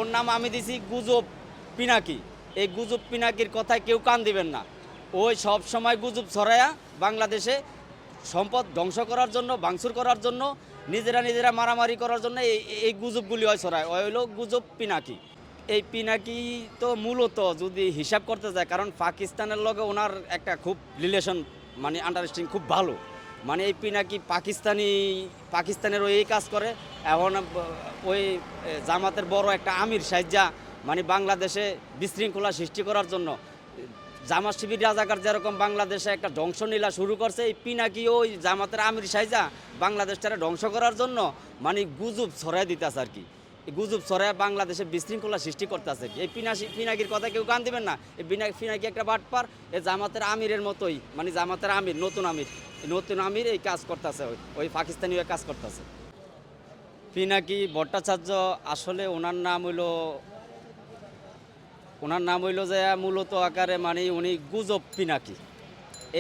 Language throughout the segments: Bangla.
ওর নাম আমি দিছি গুজব পিনাকি। এই গুজব পিনাকির কথায় কেউ কান দিবেন না। ওই সব সময় গুজব ছড়ায়া বাংলাদেশে সম্পদ ধ্বংস করার জন্য, ভাঙচুর করার জন্য, নিজেরা মারামারি করার জন্য এই গুজবগুলি হয় ছড়ায়। ওই হলো গুজব পিনাকি। এই পিনাকি তো মূলত যদি হিসাব করতে যায়, কারণ পাকিস্তানের লগে ওনার একটা খুব রিলেশন, মানে আন্ডারস্ট্যান্ডিং খুব ভালো। মানে এই পিনাকি পাকিস্তানের ওই কাজ করে। এখন ওই জামাতের বড় একটা আমির সাইজা মানে বাংলাদেশে বিশৃঙ্খলা সৃষ্টি করার জন্য, জামাত শিবির রাজাকার যেরকম বাংলাদেশে একটা ধ্বংসলীলা শুরু করছে, এই পিনাকি ওই জামাতের আমির সাইজা বাংলাদেশটারে ধ্বংস করার জন্য মানে গুজব ছড়াই দিতেছে আর কি। এই গুজব ছড়ায় বাংলাদেশে বিশৃঙ্খলা সৃষ্টি করতেছে। এই পিনাকির কথা কেউ কান দিবেন না। এই পিনাকি একটা বাটপার, এই জামাতের আমিরের মতোই, মানে জামাতের আমির, নতুন আমির এই কাজ করতেছে, ওই পাকিস্তানি কাজ করতেছে। পিনাকি ভট্টাচার্য আসলে ওনার নাম হইল যে মূলত আকারে মানে উনি গুজব পিনাকি।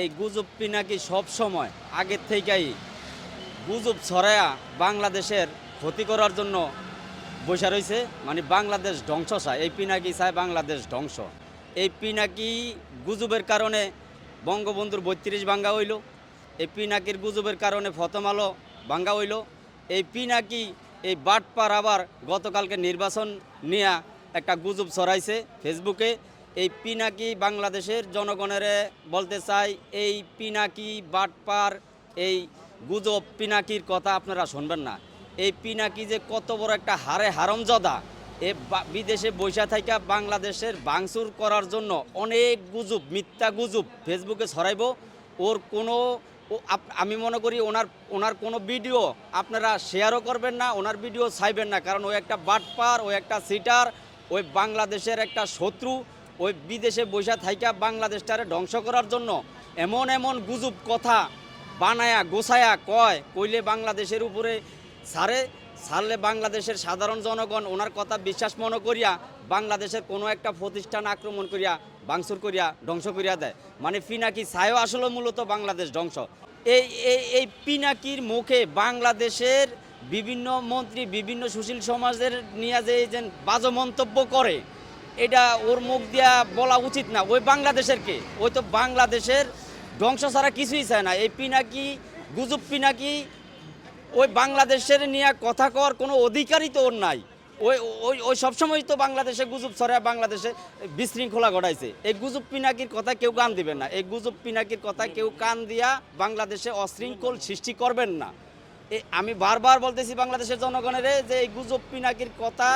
এই গুজব পিনাকি সব সময় আগের থেকেই গুজব ছড়ায়া বাংলাদেশের ক্ষতি করার জন্য বসে রয়েছে, মানে বাংলাদেশ ধ্বংস চায়। এই পিনাকি চায় বাংলাদেশ ধ্বংস। এই পিনাকি গুজবের কারণে বঙ্গবন্ধুর ৩২ ভাঙ্গা হইল। এই পিনাকির গুজবের কারণে প্রথম আলো ভাঙ্গা হইল। এই পিনাকি এই বাটপার আবার গতকালকে নির্বাচন নিয়ে একটা গুজব ছড়াইছে ফেসবুকে। এই পিনাকি বাংলাদেশের জনগণের বলতে চাই, এই পিনাকি বাটপার, এই গুজব পিনাকির কথা আপনারা শুনবেন না। এই পিনাকি যে কত বড় একটা হারামজাদা, এ বিদেশে বৈশা থাইকা বাংলাদেশের ভাঙচুর করার জন্য অনেক গুজব, মিথ্যা গুজব ফেসবুকে ছড়াইব। ওর কোনো আমি মনে করি ওনার কোনো ভিডিও আপনারা শেয়ারও করবেন না, ওনার ভিডিও চাইবেন না, কারণ ও একটা বাটপার, ও একটা সিটার, ওই বাংলাদেশের একটা শত্রু। ওই বিদেশে বৈশা থাইকা বাংলাদেশটারে ধ্বংস করার জন্য এমন গুজব কথা বানায়া গোছায়া কইলে বাংলাদেশের উপরে ছাড়লে বাংলাদেশের সাধারণ জনগণ ওনার কথা বিশ্বাস মনে করিয়া বাংলাদেশের কোনো একটা প্রতিষ্ঠান আক্রমণ করিয়া ভাঙচুর করিয়া ধ্বংস করিয়া দেয়। মানে পিনাকি ছায়ও আসলে মূলত বাংলাদেশ ধ্বংস। এই এই এই পিনাকির মুখে বাংলাদেশের বিভিন্ন মন্ত্রী, বিভিন্ন সুশীল সমাজের নিয়ে যে বাজে মন্তব্য করে, এটা ওর মুখ দিয়া বলা উচিত না। ওই বাংলাদেশের কে? ওই তো বাংলাদেশের ধ্বংস ছাড়া কিছুই চায় না। এই পিনাকি, গুজব পিনাকি ওই বাংলাদেশের নিয়ে কথা কর কোনো অধিকারই তো ওর নাই। ওই ওই ওই সবসময় তো বাংলাদেশে গুজব ছড়ায়, বাংলাদেশে বিশৃঙ্খলা ঘটাইছে। এই গুজব পিনাকির কথা কেউ কান দিবেন না। এই গুজব পিনাকির কথা কেউ কান দিয়া বাংলাদেশে অশৃঙ্খল সৃষ্টি করবেন না। আমি বারবার বলতেছি বাংলাদেশের জনগণের যে এই গুজব পিনাকির কথা